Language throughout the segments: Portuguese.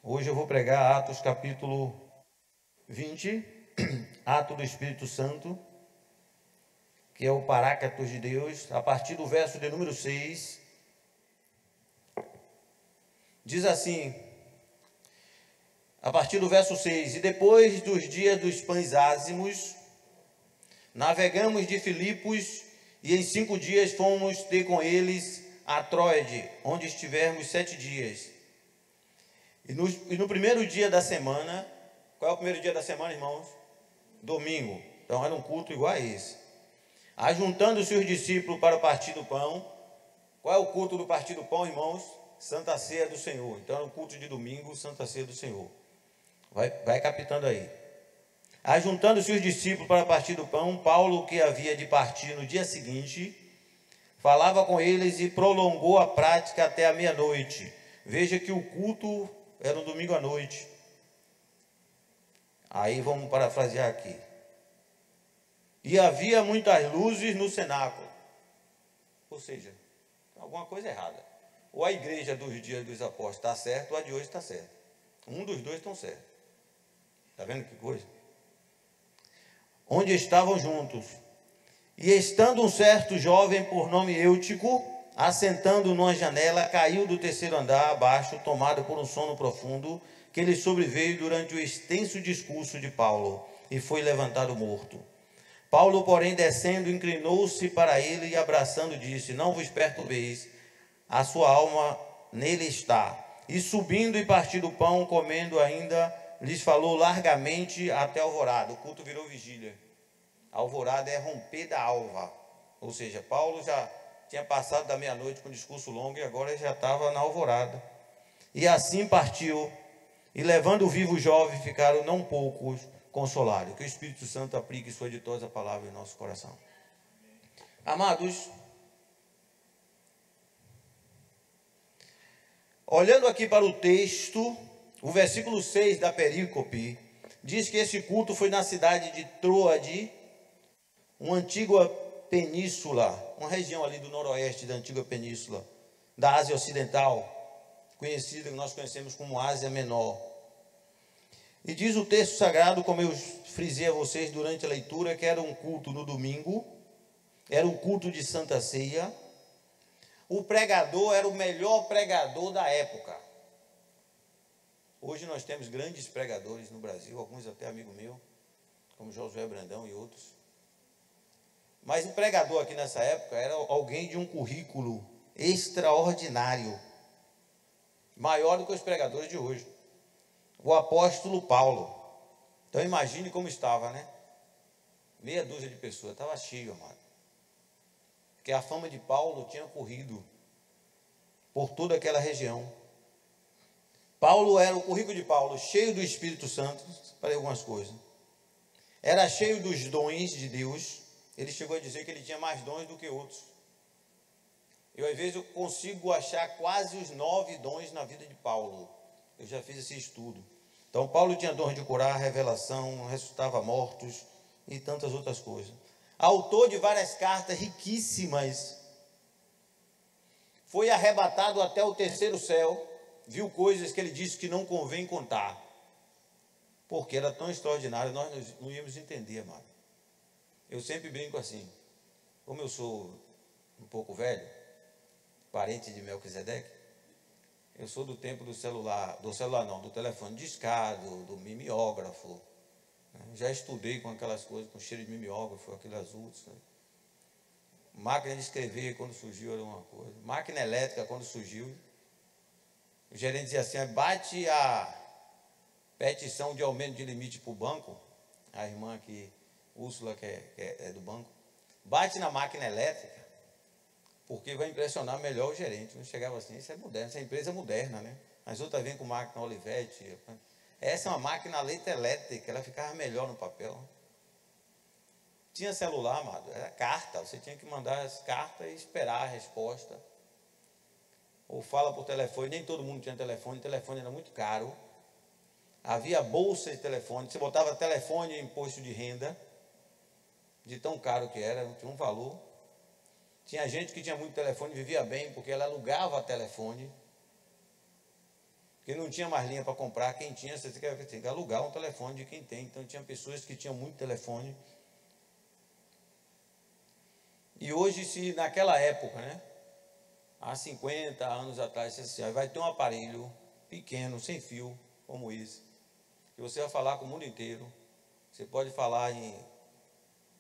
Hoje eu vou pregar Atos capítulo 20, Ato do Espírito Santo, que é o Paráclitos de Deus, a partir do verso de número 6. Diz assim, a partir do verso 6: E depois dos dias dos pães ázimos, navegamos de Filipos, e em 5 dias fomos ter com eles a Troade, onde estivemos 7 dias. E no primeiro dia da semana, qual é o primeiro dia da semana, irmãos? Domingo. Então era um culto igual a esse. Ajuntando-se os discípulos para o partir do pão. Qual é o culto do partir do pão, irmãos? Santa Ceia do Senhor. Então era um culto de domingo, Santa Ceia do Senhor. Vai captando aí. Ajuntando-se os discípulos para partir do pão, Paulo, que havia de partir no dia seguinte, falava com eles e prolongou a prática até a meia-noite. Veja que o culto era um domingo à noite. Aí vamos parafrasear aqui. E havia muitas luzes no cenáculo. Ou seja, alguma coisa errada. Ou a igreja dos dias dos apóstolos está certa, ou a de hoje está certa. Um dos dois estão certos. Está vendo que coisa? Onde estavam juntos. E estando um certo jovem por nome Eutico, assentando numa janela, caiu do terceiro andar abaixo, tomado por um sono profundo, que lhe sobreveio durante o extenso discurso de Paulo, e foi levantado morto. Paulo, porém, descendo, inclinou-se para ele e, abraçando, disse: Não vos perturbeis, a sua alma nele está. E subindo e partindo o pão, comendo ainda, lhes falou largamente até alvorada. O culto virou vigília. Alvorada é romper da alva. Ou seja, Paulo já tinha passado da meia-noite com um discurso longo e agora já estava na alvorada. E assim partiu, e levando o vivo jovem, ficaram não poucos consolados. Que o Espírito Santo aplique sua ditosa palavra em nosso coração. Amados, olhando aqui para o texto, o versículo 6 da perícope diz que esse culto foi na cidade de Troade, uma antiga península, uma região ali do noroeste da antiga península, da Ásia Ocidental, conhecida, que nós conhecemos como Ásia Menor. E diz o texto sagrado, como eu frisei a vocês durante a leitura, que era um culto no domingo, era um culto de Santa Ceia. O pregador era o melhor pregador da época. Hoje nós temos grandes pregadores no Brasil, alguns até amigo meu, como Josué Brandão e outros. Mas o pregador aqui nessa época era alguém de um currículo extraordinário, maior do que os pregadores de hoje. O apóstolo Paulo. Então imagine como estava, né? Meia dúzia de pessoas, estava cheio, amado. Porque a fama de Paulo tinha corrido por toda aquela região. Paulo era, o currículo de Paulo, cheio do Espírito Santo, para algumas coisas. Era cheio dos dons de Deus. Ele chegou a dizer que ele tinha mais dons do que outros. Às vezes, eu consigo achar quase os 9 dons na vida de Paulo. Eu já fiz esse estudo. Então, Paulo tinha dons de curar, revelação, ressuscitava mortos e tantas outras coisas. Autor de várias cartas riquíssimas. Foi arrebatado até o terceiro céu. Viu coisas que ele disse que não convém contar. Porque era tão extraordinário, nós não íamos entender, amado. Eu sempre brinco assim, como eu sou um pouco velho, parente de Melquisedeque, eu sou do tempo do telefone discado, do mimeógrafo. Já estudei com aquelas coisas, com cheiro de mimeógrafo, aquele azul. Sabe? Máquina de escrever, quando surgiu, era uma coisa. Máquina elétrica, quando surgiu, o gerente dizia assim: bate a petição de aumento de limite para o banco, a irmã aqui, Úrsula, que é do banco, bate na máquina elétrica, porque vai impressionar melhor o gerente. Não chegava assim, isso é moderno, essa empresa é moderna, né? As outras vêm com máquina Olivetti. Essa é uma máquina leite elétrica, ela ficava melhor no papel. Tinha celular, amado, era carta, você tinha que mandar as cartas e esperar a resposta. Ou fala por telefone, nem todo mundo tinha telefone, o telefone era muito caro. Havia bolsa de telefone, você botava telefone em imposto de renda, de tão caro que era, tinha um valor. Tinha gente que tinha muito telefone, vivia bem, porque ela alugava telefone. Porque não tinha mais linha para comprar. Quem tinha, você tem que alugar um telefone de quem tem. Então tinha pessoas que tinham muito telefone. E hoje, se naquela época, né, há 50 anos atrás, assim, vai ter um aparelho pequeno, sem fio, como esse, que você vai falar com o mundo inteiro. Você pode falar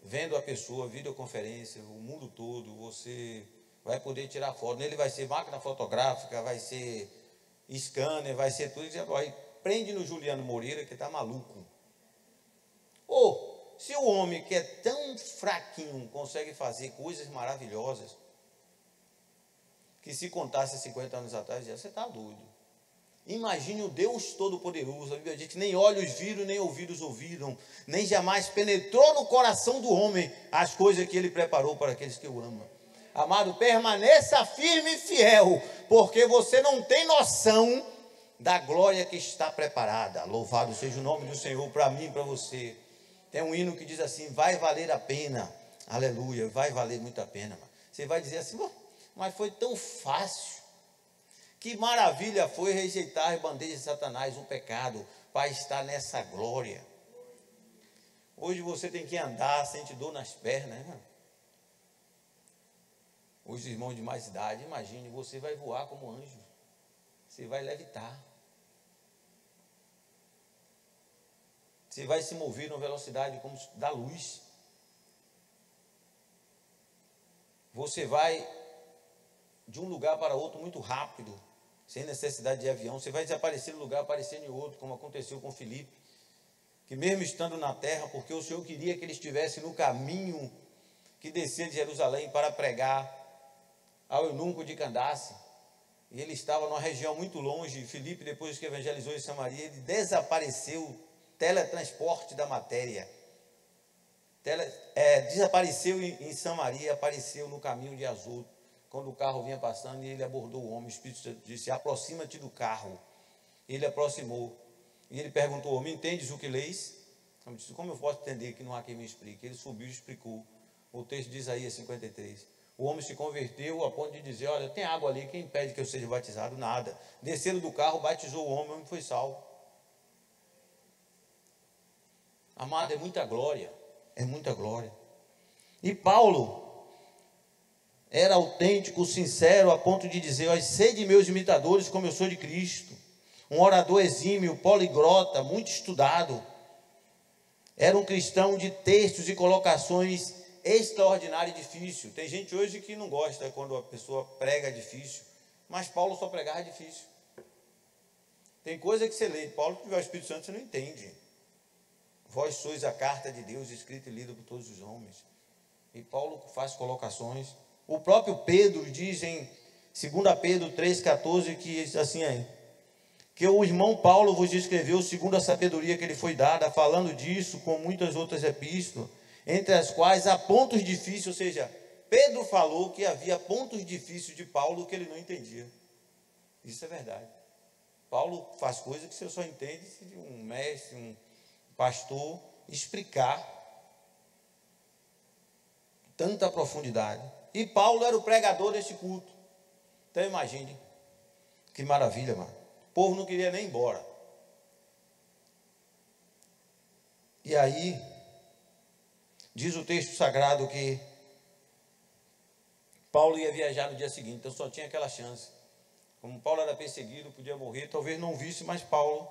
vendo a pessoa, videoconferência, o mundo todo. Você vai poder tirar foto. Nele vai ser máquina fotográfica, vai ser scanner, vai ser tudo. Aí prende no Juliano Moreira, que está maluco. Ou, se o homem que é tão fraquinho consegue fazer coisas maravilhosas, que se contasse 50 anos atrás, você está doido. Imagine o Deus Todo-Poderoso. A Bíblia diz que nem olhos viram, nem ouvidos ouviram, nem jamais penetrou no coração do homem as coisas que ele preparou para aqueles que o amam. Amado, permaneça firme e fiel, porque você não tem noção da glória que está preparada. Louvado seja o nome do Senhor para mim e para você. Tem um hino que diz assim: vai valer a pena. Aleluia, vai valer muito a pena. Você vai dizer assim: mas foi tão fácil. Que maravilha foi rejeitar as bandejas de Satanás, o pecado, para estar nessa glória. Hoje você tem que andar, sente dor nas pernas, né? Os irmãos de mais idade, imagine, você vai voar como anjo. Você vai levitar. Você vai se mover numa velocidade como da luz. Você vai de um lugar para outro muito rápido, sem necessidade de avião. Você vai desaparecer no lugar, aparecer em outro, como aconteceu com Filipe, que mesmo estando na terra, porque o Senhor queria que ele estivesse no caminho que descia de Jerusalém para pregar ao eunuco de Candace, e ele estava numa região muito longe. Filipe, depois que evangelizou em Samaria, ele desapareceu, teletransporte da matéria, desapareceu em Samaria, apareceu no caminho de Azoto, quando o carro vinha passando, e ele abordou o homem. O Espírito Santo disse: aproxima-te do carro. Ele aproximou, e ele perguntou: me entendes o que leis? Eu disse: como eu posso entender que não há quem me explique? Ele subiu e explicou o texto de Isaías 53. O homem se converteu a ponto de dizer: olha, tem água ali, quem impede que eu seja batizado? Nada. Desceram do carro, batizou o homem foi salvo. Amado, é muita glória, é muita glória. E Paulo era autêntico, sincero, a ponto de dizer: ó, sede meus imitadores, como eu sou de Cristo. Um orador exímio, poliglota, muito estudado. Era um cristão de textos e colocações extraordinário e difícil. Tem gente hoje que não gosta quando a pessoa prega difícil, mas Paulo só pregava difícil. Tem coisa que você lê de Paulo, que tiver o Espírito Santo, você não entende. Vós sois a carta de Deus, escrita e lida por todos os homens. E Paulo faz colocações. O próprio Pedro diz em 2 Pedro 3,14, que diz assim aí: que o irmão Paulo vos escreveu segundo a sabedoria que lhe foi dada, falando disso com muitas outras epístolas, entre as quais há pontos difíceis. Ou seja, Pedro falou que havia pontos difíceis de Paulo que ele não entendia. Isso é verdade. Paulo faz coisas que você só entende se um mestre, um pastor explicar tanta profundidade. E Paulo era o pregador desse culto. Então imagine que maravilha, mano. O povo não queria nem ir embora. E aí diz o texto sagrado que Paulo ia viajar no dia seguinte, então só tinha aquela chance. Como Paulo era perseguido, podia morrer, talvez não visse mais Paulo.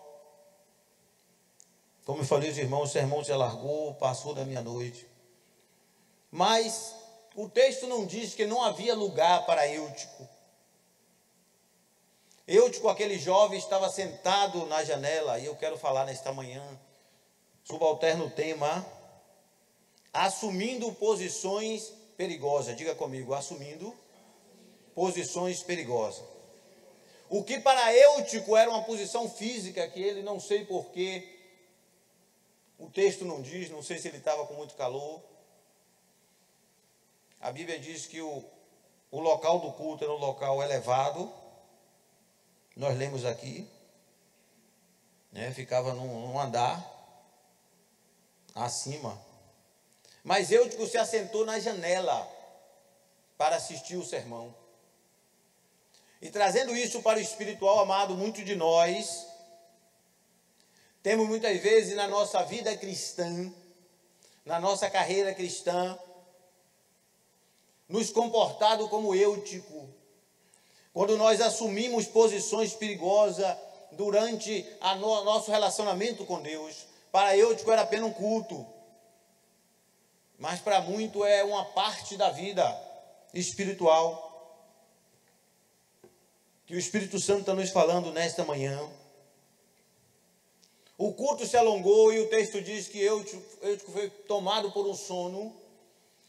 Como eu falei aos irmãos, o sermão se alargou, passou da meia-noite. Mas o texto não diz que não havia lugar para Eutico. Eutico, aquele jovem, estava sentado na janela, e eu quero falar nesta manhã, subalterno o tema, assumindo posições perigosas. Diga comigo: assumindo posições perigosas. O que para Eutico era uma posição física, que ele, não sei porquê, o texto não diz, não sei se ele estava com muito calor. A Bíblia diz que o local do culto era um local elevado. Nós lemos aqui, né, ficava num andar acima. Mas Eutico se assentou na janela para assistir o sermão. E trazendo isso para o espiritual, amado, muitos de nós temos muitas vezes na nossa vida cristã, na nossa carreira cristã, nos comportado como Eutico. Quando nós assumimos posições perigosas durante nosso relacionamento com Deus. Para Eutico era apenas um culto, mas para muito é uma parte da vida espiritual que o Espírito Santo está nos falando nesta manhã. O culto se alongou e o texto diz que Eutico foi tomado por um sono.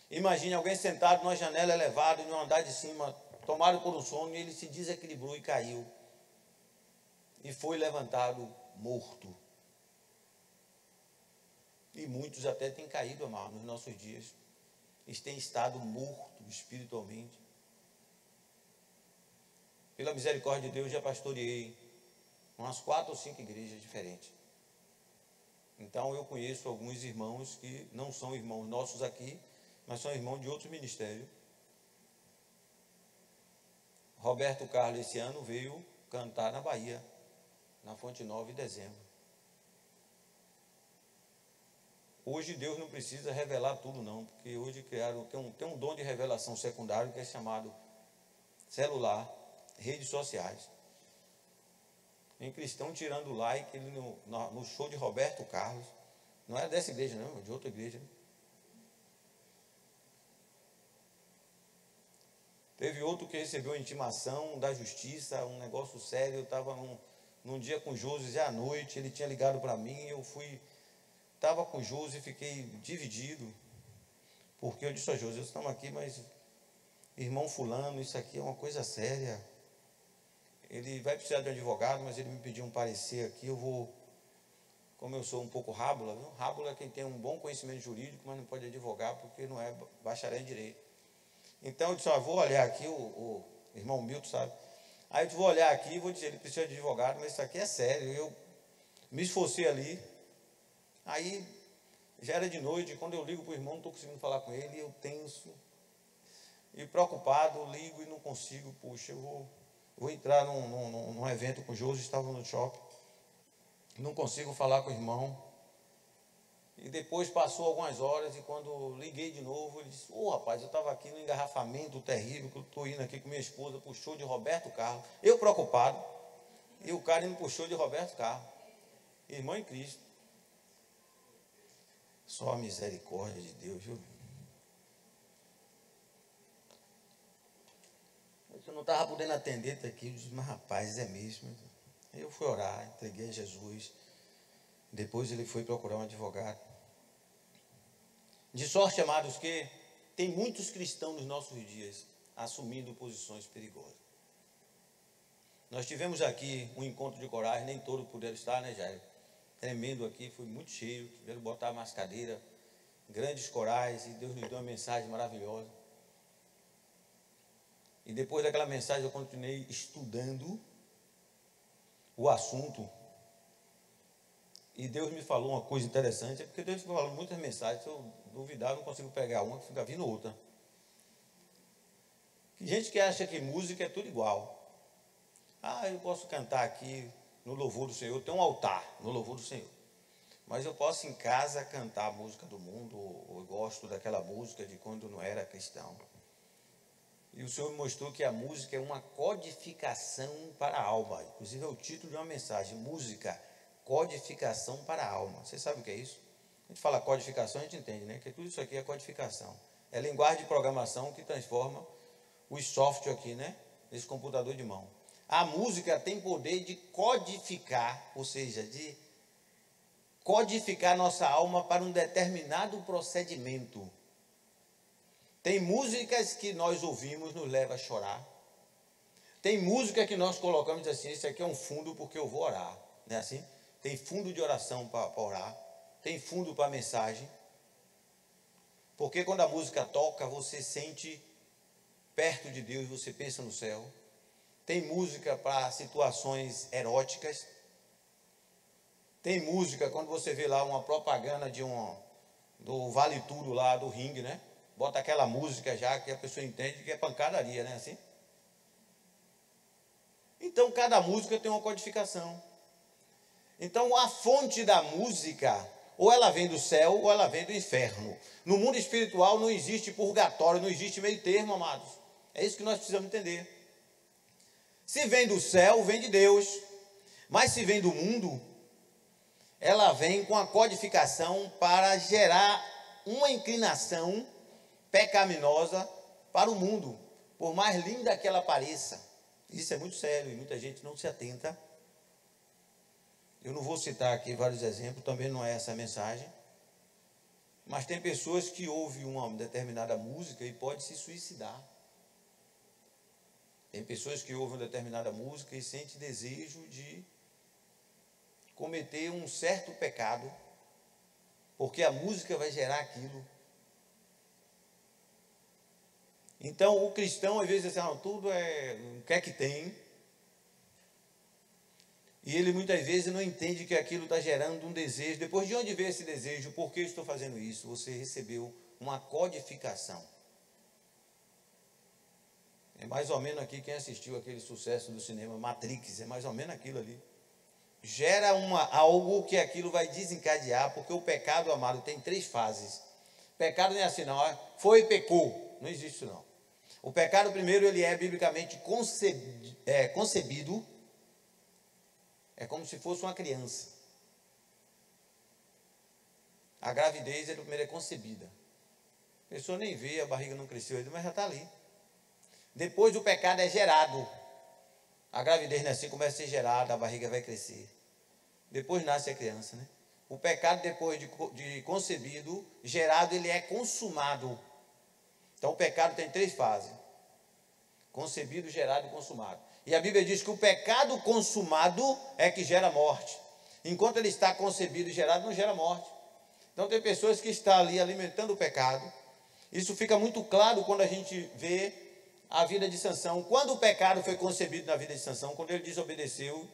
Imagine alguém sentado numa janela elevada, no andar de cima, tomado por um sono, e ele se desequilibrou e caiu. E foi levantado morto. E muitos até têm caído, amado, nos nossos dias. Eles têm estado mortos espiritualmente. Pela misericórdia de Deus, já pastoreei umas 4 ou 5 igrejas diferentes. Então, eu conheço alguns irmãos que não são irmãos nossos aqui, mas são irmãos de outros ministérios. Roberto Carlos, esse ano, veio cantar na Bahia, na Fonte Nova, em dezembro. Hoje Deus não precisa revelar tudo não, porque hoje tem um dom de revelação secundário que é chamado celular, redes sociais. Tem cristão tirando like no show de Roberto Carlos. Não é dessa igreja não, é de outra igreja. Teve outro que recebeu intimação da justiça, um negócio sério. Eu estava num dia com o José à noite, ele tinha ligado para mim, eu estava com o José e fiquei dividido, porque eu disse a José, estamos aqui, mas irmão fulano, isso aqui é uma coisa séria. Ele vai precisar de um advogado, mas ele me pediu um parecer aqui, como eu sou um pouco rábula, viu? Rábula é quem tem um bom conhecimento jurídico, mas não pode advogar, porque não é bacharel em direito. Então eu disse, vou olhar aqui, o irmão Milton, sabe? Aí eu vou olhar aqui e vou dizer, ele precisa de advogado, mas isso aqui é sério. Eu me esforcei ali, aí já era de noite, quando eu ligo para o irmão, não estou conseguindo falar com ele, eu tenso, e preocupado, ligo e não consigo, puxa, eu vou entrar num evento com o José, estava no shopping, não consigo falar com o irmão. E depois passou algumas horas e quando liguei de novo, ele disse, rapaz, eu estava aqui no engarrafamento terrível, que eu estou indo aqui com minha esposa para o show de Roberto Carlos. Eu preocupado, e o cara indo para o show de Roberto Carlos. Irmão em Cristo. Só a misericórdia de Deus, viu? Eu não estava podendo atender até aqui, eu disse, mas rapaz, é mesmo. Eu fui orar, entreguei a Jesus. Depois ele foi procurar um advogado. De sorte, amados, que tem muitos cristãos nos nossos dias assumindo posições perigosas. Nós tivemos aqui um encontro de coragem, nem todos puderam estar, né, Jair? Tremendo aqui, foi muito cheio, tiveram que botar mais cadeira, grandes corais, e Deus nos deu uma mensagem maravilhosa. E depois daquela mensagem eu continuei estudando o assunto. E Deus me falou uma coisa interessante, porque Deus me falou muitas mensagens, se eu duvidar, eu não consigo pegar uma, fica vindo outra. Tem gente que acha que música é tudo igual. Eu posso cantar aqui no louvor do Senhor, tem um altar no louvor do Senhor. Mas eu posso em casa cantar a música do mundo, ou gosto daquela música de quando não era cristão. E o Senhor me mostrou que a música é uma codificação para a alma. Inclusive é o título de uma mensagem, música, codificação para a alma. Você sabe o que é isso? A gente fala codificação, a gente entende, né? Que tudo isso aqui é codificação. É linguagem de programação que transforma os software aqui, né? Nesse computador de mão. A música tem poder de codificar, ou seja, de codificar nossa alma para um determinado procedimento. Tem músicas que nós ouvimos, nos leva a chorar. Tem música que nós colocamos e diz assim, esse aqui é um fundo porque eu vou orar. Não é assim? Tem fundo de oração para orar. Tem fundo para mensagem. Porque quando a música toca, você sente perto de Deus, você pensa no céu. Tem música para situações eróticas. Tem música quando você vê lá uma propaganda do Vale Tudo lá, do ringue, né? Bota aquela música já que a pessoa entende que é pancadaria, né? Assim? Então, cada música tem uma codificação. Então, a fonte da música, ou ela vem do céu, ou ela vem do inferno. No mundo espiritual não existe purgatório, não existe meio termo, amados. É isso que nós precisamos entender. Se vem do céu, vem de Deus. Mas se vem do mundo, ela vem com a codificação para gerar uma inclinação pecaminosa para o mundo, por mais linda que ela pareça. Isso é muito sério e muita gente não se atenta. Eu não vou citar aqui vários exemplos, também não é essa a mensagem. Mas tem pessoas que ouvem uma determinada música e podem se suicidar. Tem pessoas que ouvem uma determinada música e sentem desejo de cometer um certo pecado, porque a música vai gerar aquilo. Então, o cristão, às vezes, diz assim, não, tudo é o que é que tem. E ele, muitas vezes, não entende que aquilo está gerando um desejo. Depois, de onde veio esse desejo? Por que eu estou fazendo isso? Você recebeu uma codificação. É mais ou menos aqui, quem assistiu aquele sucesso do cinema Matrix, é mais ou menos aquilo ali. Gera algo que aquilo vai desencadear, porque o pecado, amado, tem 3 fases. Pecado não é assim, não. Foi e pecou. Não existe isso, não. O pecado, primeiro, ele é biblicamente concebido. É como se fosse uma criança. A gravidez, ele primeiro é concebida. A pessoa nem vê, a barriga não cresceu ainda, mas já está ali. Depois o pecado é gerado. A gravidez não é assim, começa a ser gerada, a barriga vai crescer. Depois nasce a criança, né? O pecado, depois de concebido, gerado, ele é consumado. Então o pecado tem 3 fases: concebido, gerado e consumado. E a Bíblia diz que o pecado consumado é que gera morte. Enquanto ele está concebido e gerado, não gera morte. Então tem pessoas que estão ali alimentando o pecado. Isso fica muito claro quando a gente vê a vida de Sansão. Quando o pecado foi concebido na vida de Sansão, quando ele desobedeceu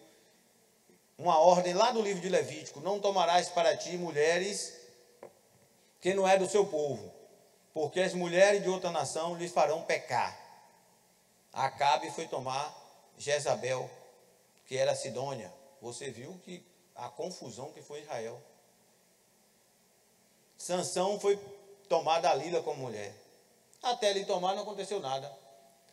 uma ordem lá do livro de Levítico: não tomarás para ti mulheres que não é do seu povo, porque as mulheres de outra nação lhes farão pecar. Acabe foi tomar Jezabel, que era Sidônia. Você viu que a confusão que foi Israel. Sansão foi tomar Dalila como mulher. Até ele tomar não aconteceu nada.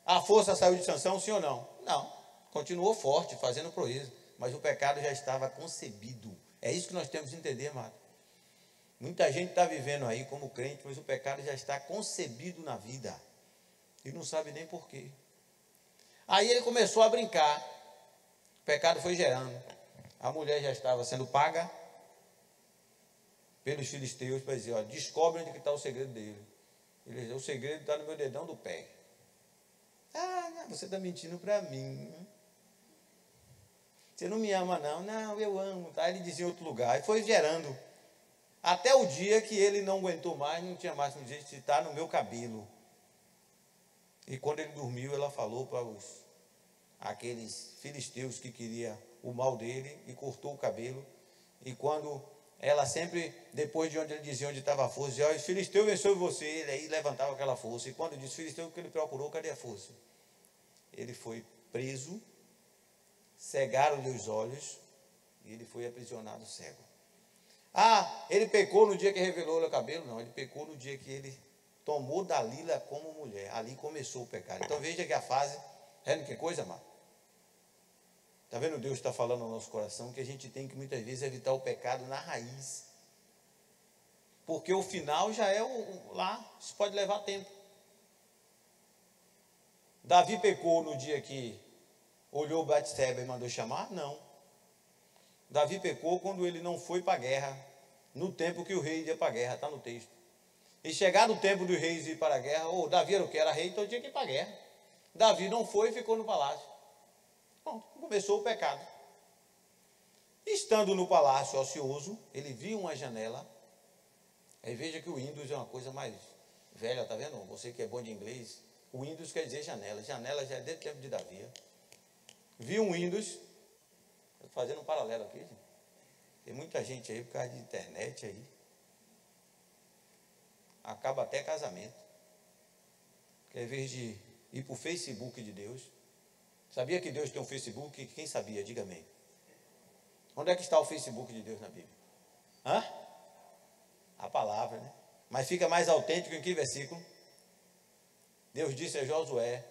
A força saiu de Sansão, sim ou não? Não. Continuou forte, fazendo proeza. Mas o pecado já estava concebido. É isso que nós temos que entender, amado. Muita gente está vivendo aí como crente, mas o pecado já está concebido na vida. E não sabe nem por quê. Aí ele começou a brincar. O pecado foi gerando. A mulher já estava sendo paga pelos filisteus para dizer, ó, descobre onde está o segredo dele. Ele disse, o segredo está no meu dedão do pé. Ah, você está mentindo para mim. Você não me ama, não. Não, eu amo. Tá? Ele dizia em outro lugar. E foi gerando. Até o dia que ele não aguentou mais, não tinha mais como dizer, está no meu cabelo. E quando ele dormiu, ela falou para aqueles filisteus que queriam o mal dele e cortou o cabelo. E quando ela sempre, depois de onde ele dizia onde estava a força, dizia, olha, o filisteu venceu você, ele aí levantava aquela força. E quando disse filisteu, que ele procurou, cadê a força? Ele foi preso, cegaram-lhe os olhos e ele foi aprisionado cego. Ah, ele pecou no dia que revelou o cabelo? Não, ele pecou no dia que ele tomou Dalila como mulher. Ali começou o pecado. Então veja que a fase, vendo que coisa, amado? Está vendo? Deus está falando no nosso coração que a gente tem que muitas vezes evitar o pecado na raiz. Porque o final já é lá, isso pode levar tempo. Davi pecou no dia que olhou Batseba e mandou chamar? Não. Davi pecou quando ele não foi para a guerra, no tempo que o rei ia para a guerra, está no texto. E chegado o tempo dos reis ir para a guerra, Davi era o que? Era rei, então tinha que ir para a guerra. Davi não foi e ficou no palácio. Pronto, começou o pecado. Estando no palácio ocioso, ele viu uma janela. Aí veja que o Windows é uma coisa mais velha, tá vendo? Você que é bom de inglês, o Windows quer dizer janela. Janela já é desde o tempo de Davi. Viu um Windows, fazendo um paralelo aqui, gente. Tem muita gente aí por causa de internet aí. Acaba até casamento. Porque ao invés de ir para o Facebook de Deus, Sabia que Deus tem um Facebook? Quem sabia? Diga amém. Onde é que está o Facebook de Deus na Bíblia? Hã? A palavra, né? Mas fica mais autêntico em que versículo? Deus disse a Josué: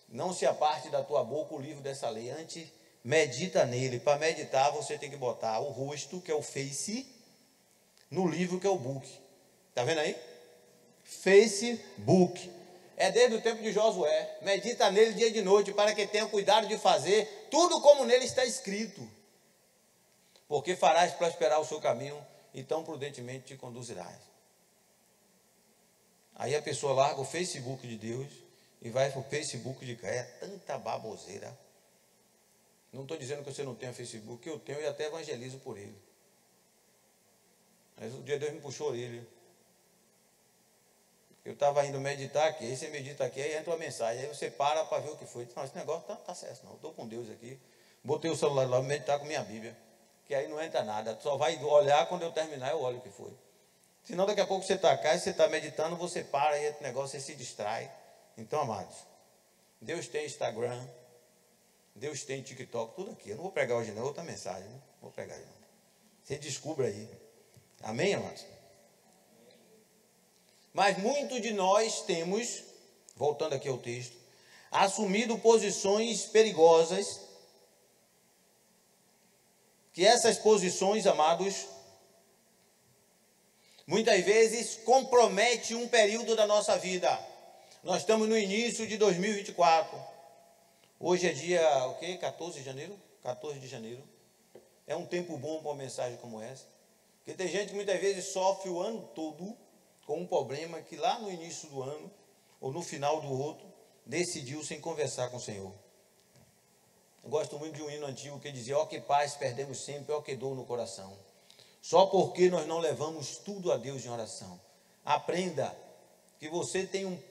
não se aparte da tua boca o livro dessa lei, antes medita nele. Para meditar você tem que botar o rosto, que é o face, no livro, que é o book. Está vendo aí? Facebook. É desde o tempo de Josué. Medita nele dia e de noite, para que tenha cuidado de fazer tudo como nele está escrito. Porque farás prosperar o seu caminho, e tão prudentemente te conduzirás. Aí a pessoa larga o Facebook de Deus e vai para o Facebook de cá. É tanta baboseira. Não estou dizendo que você não tenha Facebook, eu tenho e até evangelizo por ele. Mas um dia Deus me puxou a orelha. Eu estava indo meditar aqui, aí você medita aqui, aí entra uma mensagem, aí você para ver o que foi. Não, esse negócio tá certo, não. Eu estou com Deus aqui. Botei o celular lá, vou meditar com minha Bíblia. Que aí não entra nada. Só vai olhar, quando eu terminar, eu olho o que foi. Senão daqui a pouco você está cá, e você está meditando, você para, e esse negócio, você se distrai. Então, amados, Deus tem Instagram, Deus tem TikTok, tudo aqui. Eu não vou pregar hoje não, outra mensagem, né? Vou pregar aí. Você descubra aí. Amém, amados? Mas muitos de nós temos, voltando aqui ao texto, assumido posições perigosas, que essas posições, amados, muitas vezes comprometem um período da nossa vida. Nós estamos no início de 2024. Hoje é dia, o quê? 14 de janeiro? 14 de janeiro. É um tempo bom para uma mensagem como essa. Porque tem gente que muitas vezes sofre o ano todo com um problema que lá no início do ano, ou no final do outro, decidiu sem conversar com o Senhor. Eu gosto muito de um hino antigo que dizia: ó que paz perdemos sempre, ó que dor no coração. Só porque nós não levamos tudo a Deus em oração. Aprenda que você tem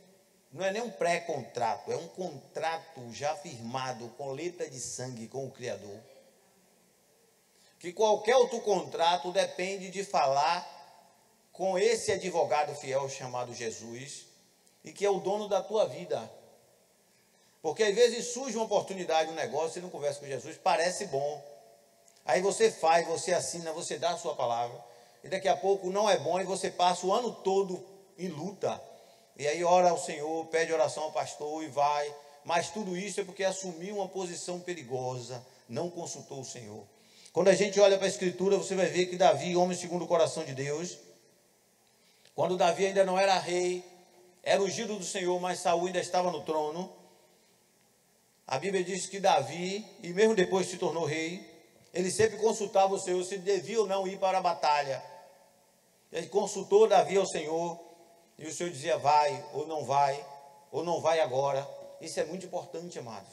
não é nem um pré-contrato, é um contrato já firmado com letra de sangue com o Criador. Que qualquer outro contrato depende de falar com esse advogado fiel chamado Jesus, e que é o dono da tua vida. Porque às vezes surge uma oportunidade, um negócio, você não conversa com Jesus, parece bom. Aí você faz, você assina, você dá a sua palavra, e daqui a pouco não é bom, e você passa o ano todo em luta. E aí ora ao Senhor, pede oração ao pastor e vai. Mas tudo isso é porque assumiu uma posição perigosa, não consultou o Senhor. Quando a gente olha para a Escritura, você vai ver que Davi, homem segundo o coração de Deus, quando Davi ainda não era rei, era ungido do Senhor, mas Saul ainda estava no trono. A Bíblia diz que Davi, e mesmo depois se tornou rei, ele sempre consultava o Senhor se devia ou não ir para a batalha. Ele consultou Davi ao Senhor, e o Senhor dizia: vai, ou não vai agora. Isso é muito importante, amados.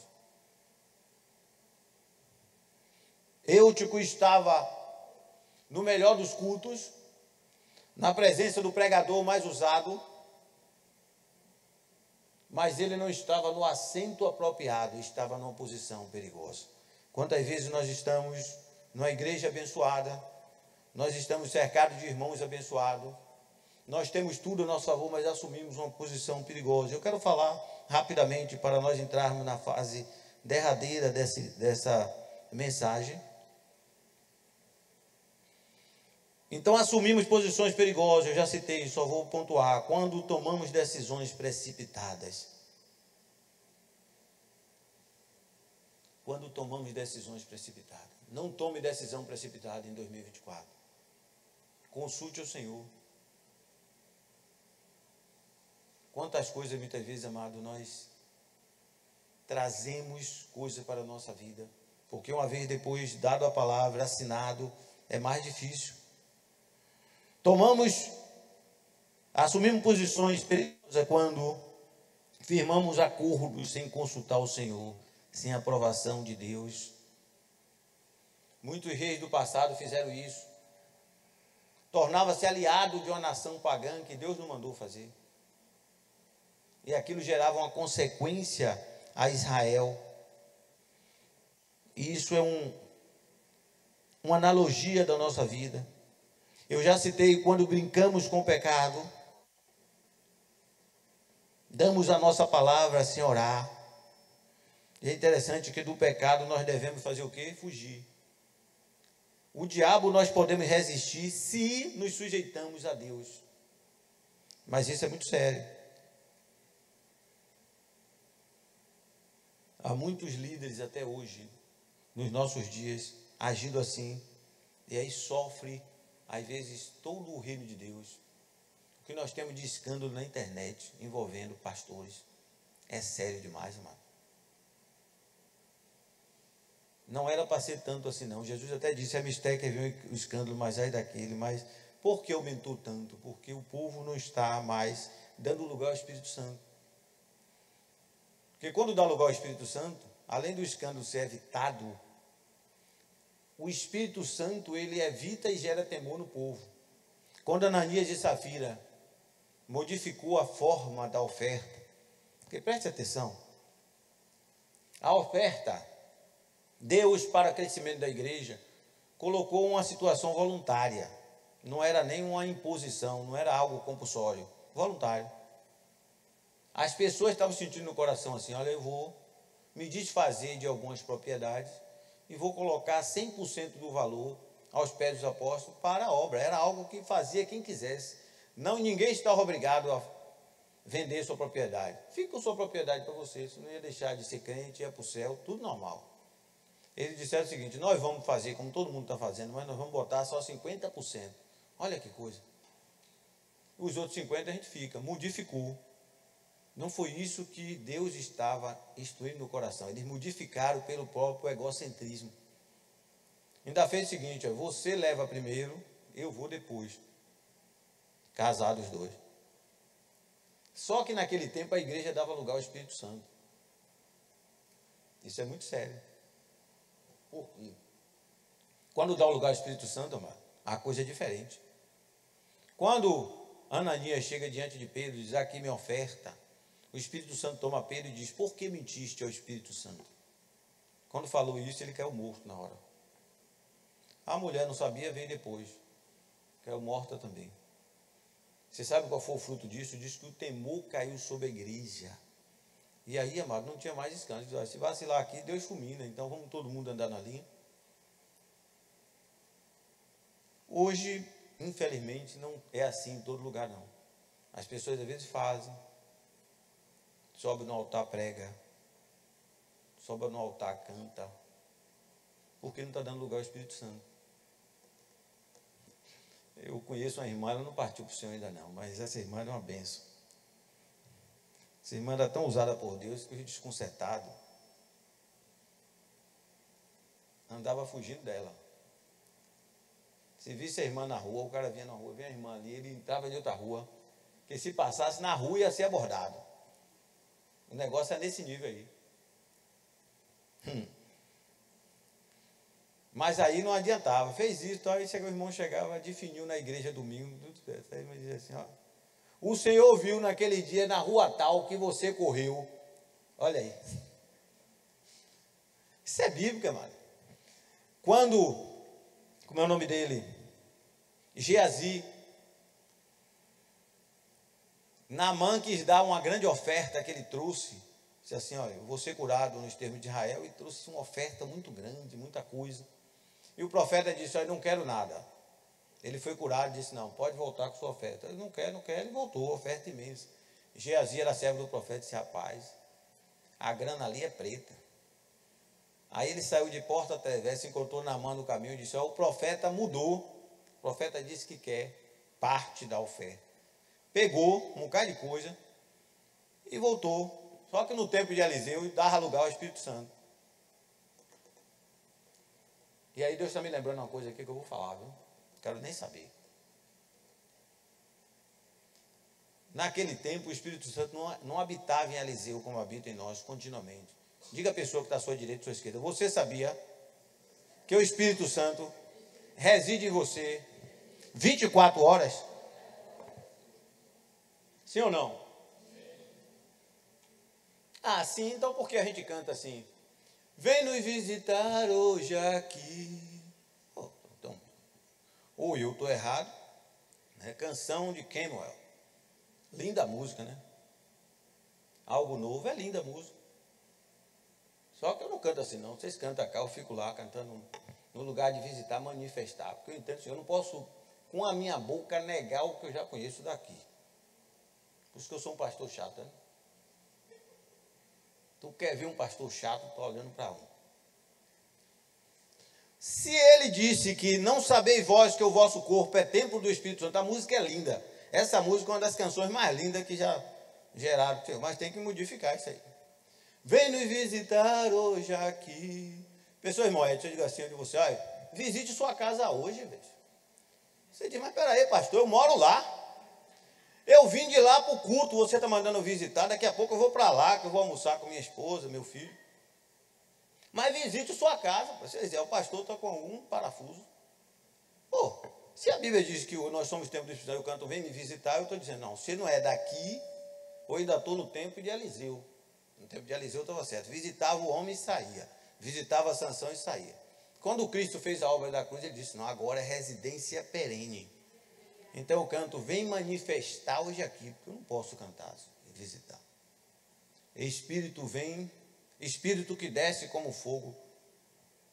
Eutico estava no melhor dos cultos, na presença do pregador mais usado, mas ele não estava no assento apropriado, estava numa posição perigosa. Quantas vezes nós estamos numa igreja abençoada, nós estamos cercados de irmãos abençoados, nós temos tudo a nosso favor, mas assumimos uma posição perigosa. Eu quero falar rapidamente para nós entrarmos na fase derradeira dessa mensagem. Então assumimos posições perigosas, eu já citei, só vou pontuar, quando tomamos decisões precipitadas. Quando tomamos decisões precipitadas. Não tome decisão precipitada em 2024. Consulte o Senhor. Quantas coisas, muitas vezes, amado, nós trazemos coisas para a nossa vida, porque uma vez depois, dado a palavra, assinado, é mais difícil. Assumimos posições perigosas quando firmamos acordos sem consultar o Senhor, sem aprovação de Deus. Muitos reis do passado fizeram isso. Tornava-se aliado de uma nação pagã que Deus não mandou fazer. E aquilo gerava uma consequência a Israel. E isso é uma analogia da nossa vida. Eu já citei, quando brincamos com o pecado, damos a nossa palavra sem orar. E é interessante que do pecado nós devemos fazer o quê? Fugir. O diabo nós podemos resistir se nos sujeitamos a Deus. Mas isso é muito sério. Há muitos líderes até hoje, nos nossos dias, agindo assim, e aí sofre, às vezes, todo o reino de Deus. O que nós temos de escândalo na internet, envolvendo pastores, é sério demais, amado. Não era para ser tanto assim, não. Jesus até disse, é mistério que veio o escândalo, mas aí daquele, mas por que aumentou tanto? Porque o povo não está mais dando lugar ao Espírito Santo. Porque quando dá lugar ao Espírito Santo, além do escândalo ser evitado, o Espírito Santo, ele evita e gera temor no povo. Quando Ananias e Safira modificou a forma da oferta, porque preste atenção, a oferta, Deus, para o crescimento da igreja, colocou uma situação voluntária, não era nem uma imposição, não era algo compulsório, voluntário. As pessoas estavam sentindo no coração assim, olha, eu vou me desfazer de algumas propriedades e vou colocar 100% do valor aos pés dos apóstolos para a obra. Era algo que fazia quem quisesse. Não, ninguém estava obrigado a vender sua propriedade. Fica com sua propriedade para você, você não ia deixar de ser crente, ia para o céu, tudo normal. Eles disseram o seguinte, nós vamos fazer como todo mundo está fazendo, mas nós vamos botar só 50%. Olha que coisa. Os outros 50% a gente fica, modificou. Não foi isso que Deus estava instruindo no coração. Eles modificaram pelo próprio egocentrismo. Ainda fez o seguinte, ó, você leva primeiro, eu vou depois. Casados os dois. Só que naquele tempo a igreja dava lugar ao Espírito Santo. Isso é muito sério. Por quê? Quando dá o lugar ao Espírito Santo, amado, a coisa é diferente. Quando Ananias chega diante de Pedro e diz, aqui minha oferta, o Espírito Santo toma Pedro e diz, por que mentiste ao Espírito Santo? Quando falou isso, ele caiu morto na hora. A mulher não sabia, veio depois. Caiu morta também. Você sabe qual foi o fruto disso? Diz que o temor caiu sobre a igreja. E aí, amado, não tinha mais escândalo. Se vacilar aqui, Deus fulmina. Então vamos todo mundo andar na linha. Hoje, infelizmente, não é assim em todo lugar, não. As pessoas às vezes fazem. Sobe no altar, prega. Sobe no altar, canta. Porque não está dando lugar ao Espírito Santo. Eu conheço uma irmã, ela não partiu para o Senhor ainda não, mas essa irmã é uma bênção. Essa irmã era tão usada por Deus que eu desconcertado. Andava fugindo dela. Se visse a irmã na rua, o cara vinha na rua, vinha a irmã ali, ele entrava em outra rua. Porque se passasse na rua ia ser abordado. O negócio é nesse nível aí. Mas aí não adiantava. Fez isso, então aí chegou, o irmão chegava, definiu na igreja domingo, tudo certo. Aí ele dizia assim, ó, o Senhor viu naquele dia na rua tal que você correu. Olha aí. Isso é bíblico, mano. Quando, como é o nome dele? Geazi. Naamã quis dar uma grande oferta que ele trouxe. Disse assim, olha, eu vou ser curado nos termos de Israel, e trouxe uma oferta muito grande, muita coisa. E o profeta disse, olha, não quero nada. Ele foi curado e disse, não, pode voltar com sua oferta. Ele não quer, ele voltou, oferta imensa. Geazi era servo do profeta e disse, rapaz, a grana ali é preta. Aí ele saiu de porta até se encontrou Naamã no caminho e disse, ó, o profeta mudou. O profeta disse que quer parte da oferta. Pegou um bocado de coisa e voltou. Só que no tempo de Eliseu, dava lugar ao Espírito Santo. E aí Deus está me lembrando uma coisa aqui que eu vou falar, viu? Não quero nem saber. Naquele tempo, o Espírito Santo não habitava em Eliseu como habita em nós continuamente. Diga a pessoa que está à sua direita e à sua esquerda, você sabia que o Espírito Santo reside em você 24 horas? Sim ou não? Ah, sim, então por que a gente canta assim? Vem nos visitar hoje aqui. Oh, então, ou eu estou errado, né? Canção de Kemuel. Linda música, né? Algo novo, é linda a música. Só que eu não canto assim, não. Vocês cantam cá, eu fico lá cantando no lugar de visitar, manifestar. Porque eu entendo assim, eu não posso, com a minha boca, negar o que eu já conheço daqui. Por isso que eu sou um pastor chato, né? Tu quer ver um pastor chato, estou olhando para um. Se ele disse que não sabeis vós que o vosso corpo é templo do Espírito Santo, a música é linda. Essa música é uma das canções mais lindas que já geraram, mas tem que modificar isso aí. Vem nos visitar hoje aqui. Pessoas irmão, eu digo assim de você, olha, visite sua casa hoje, velho. Você diz, mas peraí, pastor, eu moro lá. Eu vim de lá para o culto, você está mandando eu visitar, daqui a pouco eu vou para lá, que eu vou almoçar com minha esposa, meu filho. Mas visite sua casa. Você diz, o pastor está com algum parafuso. Pô, se a Bíblia diz que nós somos templo do Espírito Santo, eu canto, vem me visitar, eu estou dizendo, não, você não é daqui, ou ainda estou no tempo de Eliseu. No tempo de Eliseu estava certo. Visitava o homem e saía. Visitava Sansão e saía. Quando Cristo fez a obra da cruz, ele disse, não, agora é residência perene. Então eu canto, vem manifestar hoje aqui, porque eu não posso cantar e visitar. Espírito vem, Espírito que desce como fogo.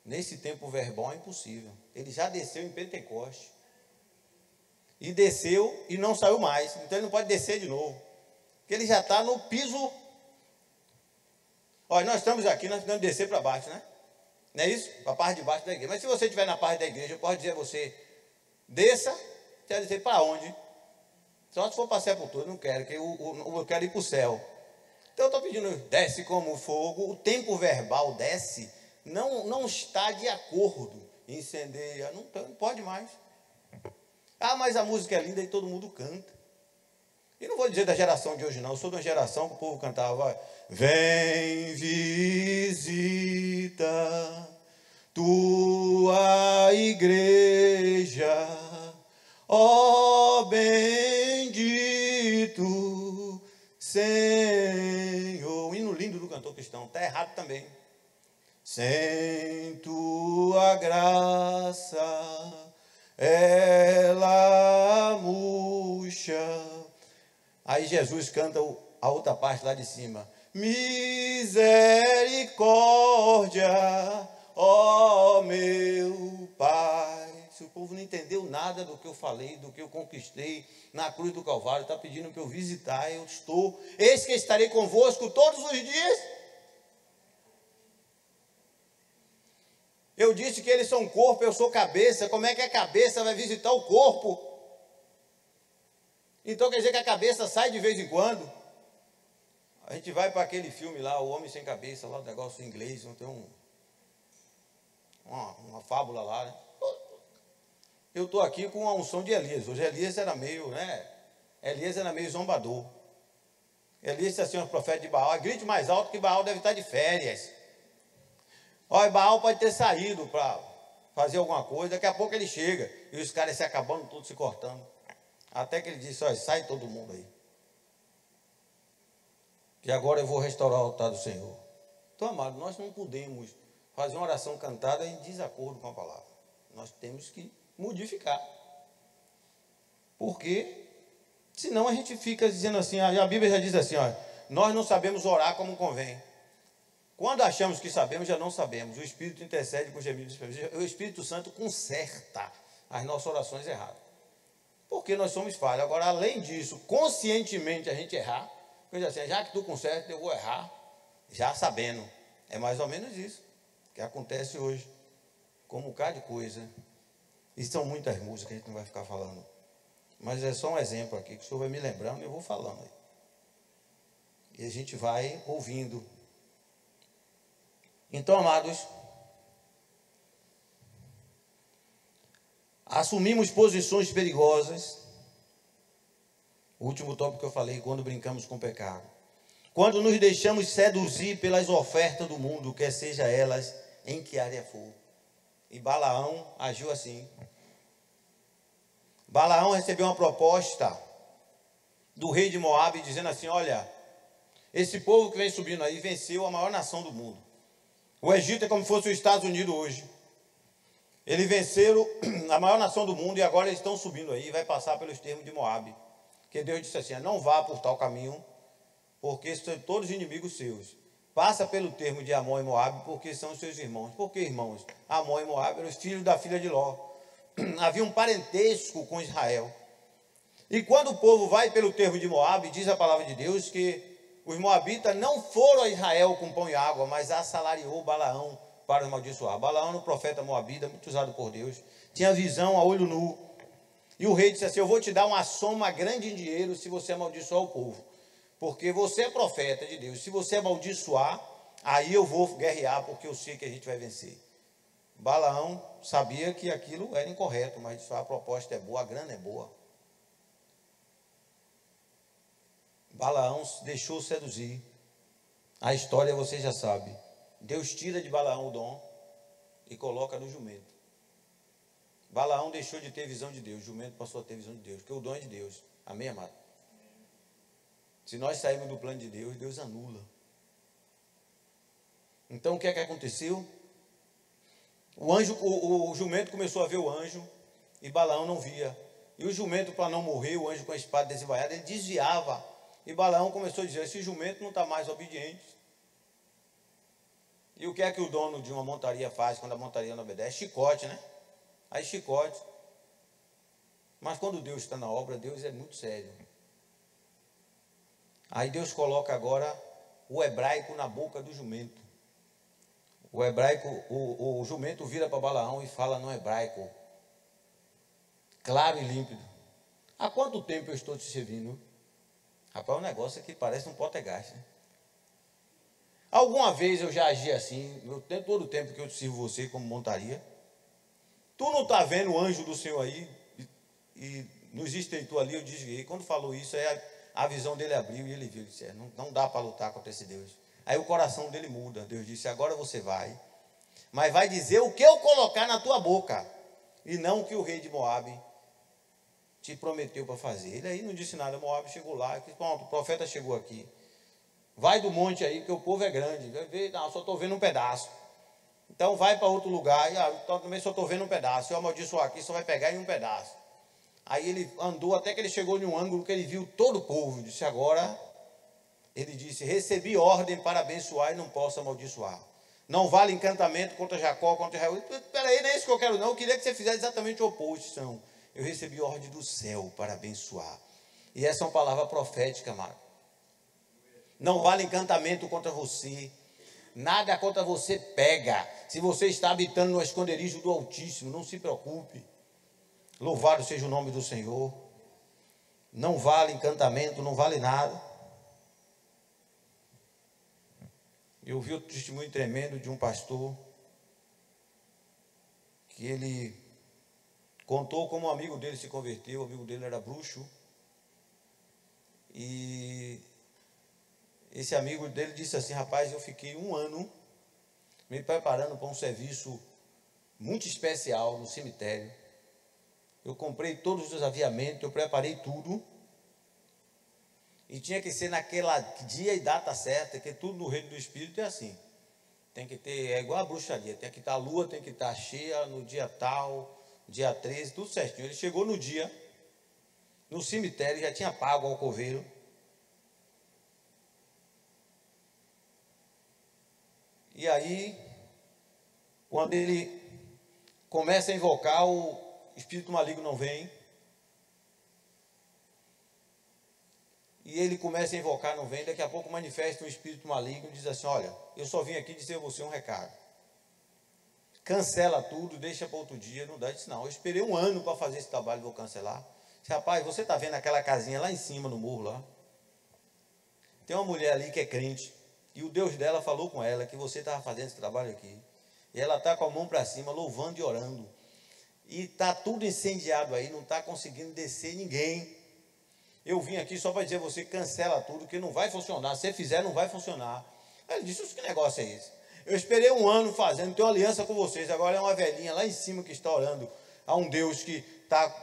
Nesse tempo verbal é impossível. Ele já desceu em Pentecoste. E desceu e não saiu mais. Então ele não pode descer de novo. Porque ele já está no piso. Olha, nós estamos aqui, nós podemos descer para baixo, né? Não é isso? Para a parte de baixo da igreja. Mas se você estiver na parte da igreja, eu posso dizer a você, desça, você vai dizer para onde? Só se for para a sepultura, eu não quero, porque eu quero ir para o céu. Então eu estou pedindo, desce como fogo, o tempo verbal desce, não está de acordo, incendeia, não pode mais. Ah, mas a música é linda e todo mundo canta. E não vou dizer da geração de hoje não, eu sou de uma geração que o povo cantava, vem visita tua igreja, ó bendito Senhor. Um hino lindo do cantor cristão, está errado também. Sem tua graça ela murcha. Aí Jesus canta a outra parte lá de cima. Misericórdia, ó meu Pai. Se o povo não entendeu nada do que eu falei, do que eu conquistei na cruz do Calvário, está pedindo para eu visitar, eu estou. Eis que estarei convosco todos os dias. Eu disse que eles são corpo, eu sou cabeça. Como é que a cabeça vai visitar o corpo? Então quer dizer que a cabeça sai de vez em quando? A gente vai para aquele filme lá, O Homem Sem Cabeça, lá o negócio em inglês, tem uma fábula lá, né? Eu estou aqui com a unção de Elias. Hoje Elias era meio, né? Elias era meio zombador. Elias disse assim aos profetas de Baal, grite mais alto que Baal deve estar de férias. Olha, Baal pode ter saído para fazer alguma coisa, daqui a pouco ele chega, e os caras se acabando, tudo se cortando. Até que ele disse, olha, sai todo mundo aí. Que agora eu vou restaurar o altar do Senhor. Então, amado, nós não podemos fazer uma oração cantada em desacordo com a palavra. Nós temos que modificar. Porque, senão a gente fica dizendo assim, a Bíblia já diz assim, ó, nós não sabemos orar como convém. Quando achamos que sabemos, já não sabemos. O Espírito intercede com gemidos. O Espírito Santo conserta as nossas orações erradas. Porque nós somos falhos. Agora, além disso, conscientemente a gente errar, coisa assim, já que tu conserta, eu vou errar, já sabendo. É mais ou menos isso que acontece hoje. Como um bocado de coisa. E são muitas músicas, a gente não vai ficar falando. Mas é só um exemplo aqui, que o senhor vai me lembrando e eu vou falando aí. E a gente vai ouvindo. Então, amados, assumimos posições perigosas. O último tópico que eu falei, quando brincamos com o pecado. Quando nos deixamos seduzir pelas ofertas do mundo, quer seja elas em que área for. E Balaão agiu assim. Balaão recebeu uma proposta do rei de Moabe, dizendo assim, olha, esse povo que vem subindo aí venceu a maior nação do mundo. O Egito é como se fosse os Estados Unidos hoje. Eles venceram a maior nação do mundo e agora eles estão subindo aí, vai passar pelos termos de Moabe. Que Deus disse assim, não vá por tal caminho, porque são todos inimigos seus. passa pelo termo de Amon e Moabe, porque são seus irmãos. Por que irmãos? Amon e Moabe eram os filhos da filha de Ló. Havia um parentesco com Israel. E quando o povo vai pelo termo de Moabe, diz a palavra de Deus que os moabitas não foram a Israel com pão e água, mas assalariou Balaão para os amaldiçoar. Balaão era um profeta moabita, muito usado por Deus, tinha visão a olho nu. E o rei disse assim: eu vou te dar uma soma grande em dinheiro se você amaldiçoar o povo, porque você é profeta de Deus. Se você amaldiçoar, aí eu vou guerrear, porque eu sei que a gente vai vencer. Balaão sabia que aquilo era incorreto, mas disse: a proposta é boa, a grana é boa. Balaão deixou seduzir. A história você já sabe. Deus tira de Balaão o dom e coloca no jumento. Balaão deixou de ter visão de Deus, o jumento passou a ter visão de Deus, porque o dom é de Deus. Amém, amado? Se nós sairmos do plano de Deus, Deus anula. Então o que é que aconteceu? O jumento começou a ver o anjo e Balaão não via. E o jumento, para não morrer, o anjo com a espada desembainhada, ele desviava. E Balaão começou a dizer: esse jumento não está mais obediente. E o que é que o dono de uma montaria faz quando a montaria não obedece? Chicote, né? Aí chicote. Mas quando Deus está na obra, Deus é muito sério. Aí Deus coloca agora o hebraico na boca do jumento. O hebraico, o jumento vira para Balaão e fala no hebraico, claro e límpido: há quanto tempo eu estou te servindo? Rapaz, o negócio aqui parece um potegás, né? Alguma vez eu já agi assim, todo o tempo que eu sirvo você como montaria. Tu não está vendo o anjo do Senhor aí? E nos estreitou ali, eu desviei. Quando falou isso, aí a visão dele abriu e ele viu. Ele disse: não dá para lutar contra esse Deus. Aí o coração dele muda. Deus disse: agora você vai, mas vai dizer o que eu colocar na tua boca, e não o que o rei de Moabe te prometeu para fazer. Ele aí não disse nada. Moabe chegou lá, pronto, o profeta chegou aqui. Vai do monte aí, porque o povo é grande. Não, só estou vendo um pedaço. Então vai para outro lugar. Então também só estou vendo um pedaço. Se eu amaldiçoar aqui, só vai pegar em um pedaço. Aí ele andou até que ele chegou em um ângulo que ele viu todo o povo. Disse: agora, ele disse: recebi ordem para abençoar e não posso amaldiçoar. Não vale encantamento contra Jacó, contra Israel. Espera aí, não é isso que eu quero não. Eu queria que você fizesse exatamente o oposto. Não. Eu recebi ordem do céu para abençoar. E essa é uma palavra profética, amado. Não vale encantamento contra você. Nada contra você pega. Se você está habitando no esconderijo do Altíssimo, não se preocupe. Louvado seja o nome do Senhor. Não vale encantamento, não vale nada. Eu vi outro testemunho tremendo de um pastor, que ele contou como um amigo dele se converteu. O amigo dele era bruxo. E esse amigo dele disse assim: rapaz, eu fiquei 1 ano me preparando para um serviço muito especial no cemitério. Eu comprei todos os aviamentos, eu preparei tudo. E tinha que ser naquela dia e data certa, que tudo no reino do Espírito é assim. Tem que ter, é igual a bruxaria, tem que estar a lua, tem que estar cheia no dia tal, dia 13, tudo certinho. Ele chegou no dia, no cemitério, já tinha pago ao coveiro. E aí, quando ele começa a invocar, o espírito maligno não vem. E ele começa a invocar, não vem. Daqui a pouco manifesta um espírito maligno e diz assim: olha, eu só vim aqui dizer a você um recado. Cancela tudo, deixa para outro dia. Não dá. Eu disse: não, eu esperei 1 ano para fazer esse trabalho, vou cancelar. Disse: rapaz, você está vendo aquela casinha lá em cima no morro lá? Tem uma mulher ali que é crente. E o Deus dela falou com ela que você estava fazendo esse trabalho aqui. E ela está com a mão para cima, louvando e orando. E está tudo incendiado aí, não está conseguindo descer ninguém. Eu vim aqui só para dizer a você: cancela tudo, que não vai funcionar. Se você fizer, não vai funcionar. Aí ele disse: que negócio é esse? Eu esperei 1 ano fazendo, tenho aliança com vocês. Agora é uma velhinha lá em cima que está orando a um Deus que está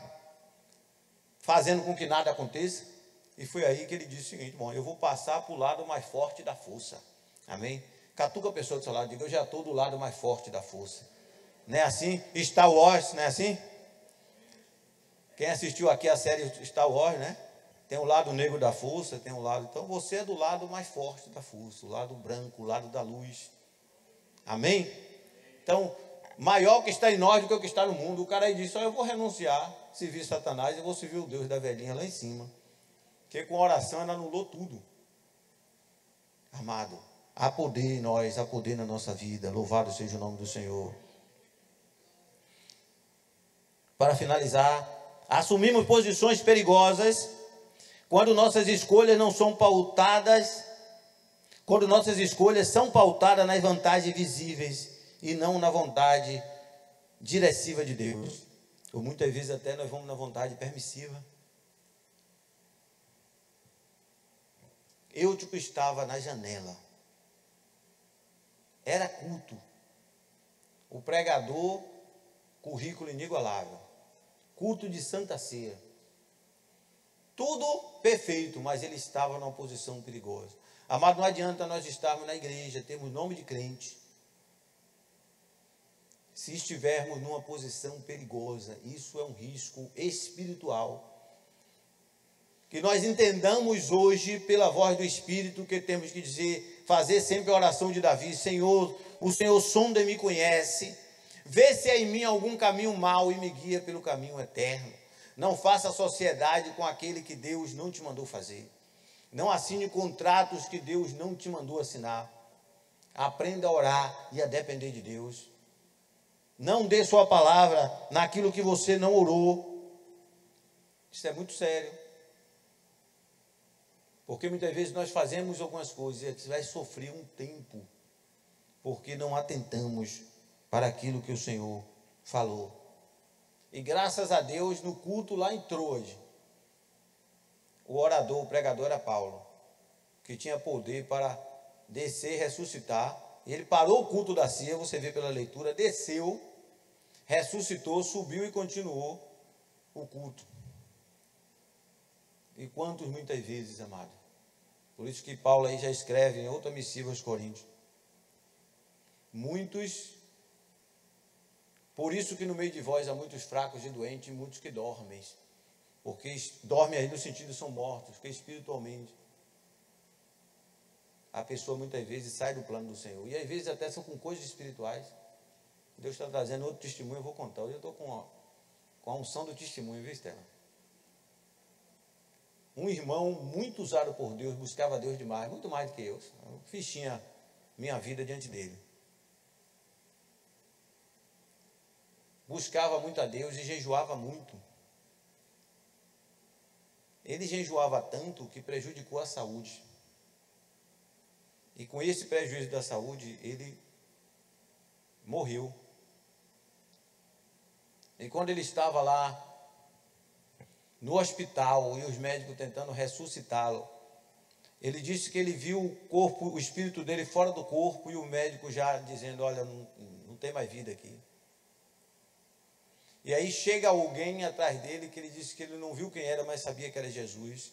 fazendo com que nada aconteça. E foi aí que ele disse o seguinte: bom, eu vou passar para o lado mais forte da força. Amém? Catuca a pessoa do seu lado, diga: eu já estou do lado mais forte da força. Não é assim? Star Wars, não é assim? Quem assistiu aqui a série Star Wars, né? Tem o lado negro da força, tem o lado... Então você é do lado mais forte da força, o lado branco, o lado da luz. Amém? Então, maior que está em nós do que o que está no mundo. O cara aí disse, eu vou renunciar, servir Satanás, eu vou servir o Deus da velhinha lá em cima. Porque com oração ela anulou tudo. Amado, há poder em nós, há poder na nossa vida. Louvado seja o nome do Senhor. Para finalizar, assumimos posições perigosas quando nossas escolhas não são pautadas, quando nossas escolhas são pautadas nas vantagens visíveis e não na vontade diretiva de Deus. Ou muitas vezes até nós vamos na vontade permissiva. Eutico estava na janela. Era culto. O pregador, currículo inigualável. Culto de Santa Ceia. Tudo perfeito, mas ele estava numa posição perigosa. Amado, não adianta nós estarmos na igreja, temos nome de crente, se estivermos numa posição perigosa. Isso é um risco espiritual. Que nós entendamos hoje, pela voz do Espírito, que temos que dizer, fazer sempre a oração de Davi: Senhor, o Senhor sonda e me conhece, vê se há em mim algum caminho mau e me guia pelo caminho eterno. Não faça sociedade com aquele que Deus não te mandou fazer. Não assine contratos que Deus não te mandou assinar. Aprenda a orar e a depender de Deus. Não dê sua palavra naquilo que você não orou. Isso é muito sério. Porque muitas vezes nós fazemos algumas coisas e a gente vai sofrer um tempo, porque não atentamos para aquilo que o Senhor falou. E graças a Deus, no culto lá em Troade, o orador, o pregador era Paulo, que tinha poder para descer, ressuscitar. E ele parou o culto da ceia, você vê pela leitura, desceu, ressuscitou, subiu e continuou o culto. E quantos muitas vezes, amado? Por isso que Paulo aí já escreve em outra missiva aos Coríntios. Muitos, por isso que no meio de vós há muitos fracos e doentes e muitos que dormem. Porque dormem aí no sentido são mortos, porque espiritualmente a pessoa muitas vezes sai do plano do Senhor. E às vezes até são com coisas espirituais. Deus está trazendo outro testemunho, eu vou contar. Hoje eu estou com a unção do testemunho, viu, Estela? Um irmão muito usado por Deus, buscava Deus demais, muito mais do que eu. Eu fichinha minha vida diante dele. Buscava muito a Deus e jejuava muito. Ele jejuava tanto que prejudicou a saúde. E com esse prejuízo da saúde, ele morreu. E quando ele estava lá no hospital e os médicos tentando ressuscitá-lo, ele disse que ele viu o corpo, o espírito dele fora do corpo e o médico já dizendo: olha, não tem mais vida aqui. E aí chega alguém atrás dele que ele disse que ele não viu quem era, mas sabia que era Jesus.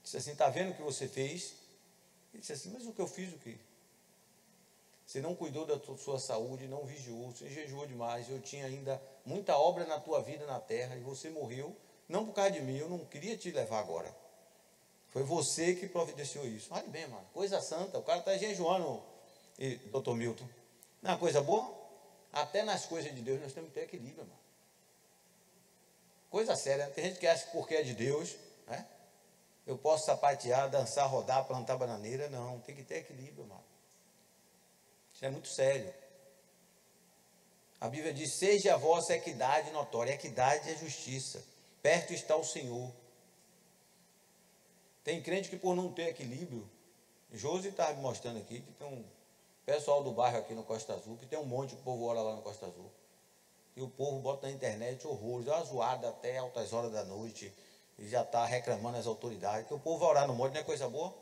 Disse assim: está vendo o que você fez? Ele disse assim: mas o que eu fiz o quê? Você não cuidou da sua saúde, não vigiou, você jejuou demais. Eu tinha ainda muita obra na tua vida na terra e você morreu, não por causa de mim, eu não queria te levar agora. Foi você que providenciou isso. Olha bem, mano, coisa santa, o cara está jejuando, doutor Milton. Não é uma coisa boa? Até nas coisas de Deus nós temos que ter equilíbrio, irmão. Coisa séria, tem gente que acha que porque é de Deus, né? Eu posso sapatear, dançar, rodar, plantar bananeira. Não, tem que ter equilíbrio, irmão. Isso é muito sério. A Bíblia diz: seja a vossa equidade notória. Equidade é justiça. Perto está o Senhor. Tem crente que por não ter equilíbrio, Josi está me mostrando aqui que tem um pessoal do bairro aqui no Costa Azul, que tem um monte de povo ora lá no Costa Azul. E o povo bota na internet horrores, uma zoada até altas horas da noite, e já está reclamando as autoridades, que o povo vai orar no monte, não é coisa boa?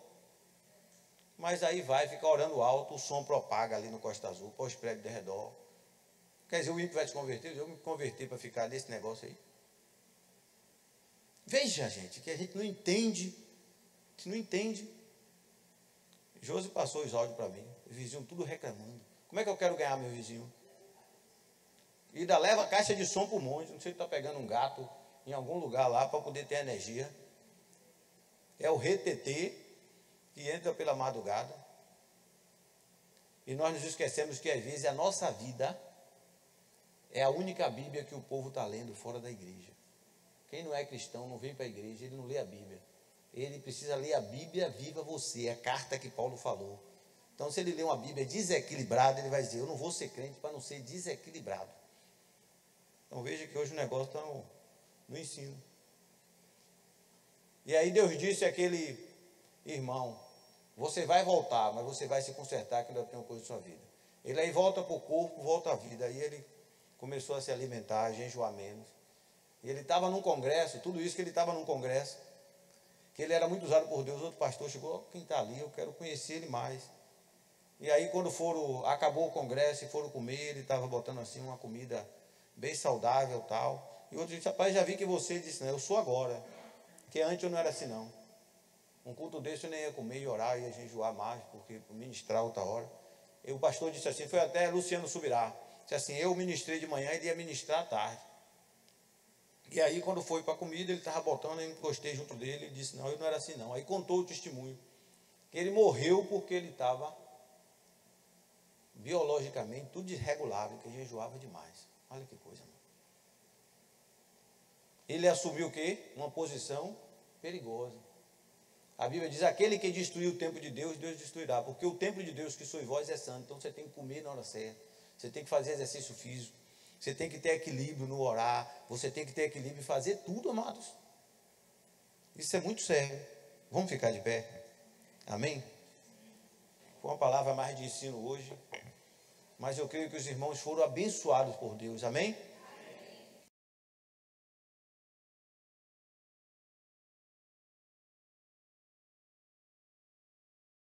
Mas aí vai, fica orando alto, o som propaga ali no Costa Azul, para os prédios de redor. Quer dizer, o ímpio vai se converter? Eu me converti para ficar nesse negócio aí. Veja, gente, que a gente não entende. A gente não entende. Josi passou os áudios para mim, os vizinhos tudo reclamando. Como é que eu quero ganhar meu vizinho? E ainda leva a caixa de som para o monte. Não sei se está pegando um gato em algum lugar lá para poder ter energia. É o retetê que entra pela madrugada. E nós nos esquecemos que às vezes a nossa vida é a única Bíblia que o povo está lendo fora da igreja. Quem não é cristão não vem para a igreja, ele não lê a Bíblia. Ele precisa ler a Bíblia viva você, a carta que Paulo falou. Então, se ele lê uma Bíblia desequilibrada, ele vai dizer, eu não vou ser crente para não ser desequilibrado. Então, veja que hoje o negócio está no ensino. E aí Deus disse àquele irmão, você vai voltar, mas você vai se consertar, que ainda tem uma coisa na sua vida. Ele aí volta para o corpo, volta à vida. Aí ele começou a se alimentar, a jejuar menos. E ele estava num congresso, tudo isso que ele estava num congresso, que ele era muito usado por Deus. Outro pastor chegou, quem está ali, eu quero conhecer ele mais. E aí quando acabou o congresso e foram comer, ele estava botando assim uma comida bem saudável e tal. E outro disse, rapaz, já vi que você disse, não, eu sou agora, que antes eu não era assim não. Um culto desse eu nem ia comer e orar, ia jejuar mais, porque ministrar outra hora. E o pastor disse assim, foi até Luciano Subirá, disse assim, eu ministrei de manhã e ele ia ministrar à tarde. E aí quando foi para a comida, ele estava botando, eu encostei junto dele, ele disse, não, eu não era assim não. Aí contou o testemunho, que ele morreu porque ele estava biologicamente tudo desregulado, que jejuava demais. Olha que coisa, mano. Ele assumiu o quê? Uma posição perigosa. A Bíblia diz, aquele que destruiu o templo de Deus, Deus destruirá, porque o templo de Deus que sois vós é santo, então você tem que comer na hora certa, você tem que fazer exercício físico, você tem que ter equilíbrio no orar, você tem que ter equilíbrio e fazer tudo, amados. Isso é muito sério. Vamos ficar de pé? Amém? Foi uma palavra mais de ensino hoje, mas eu creio que os irmãos foram abençoados por Deus, amém?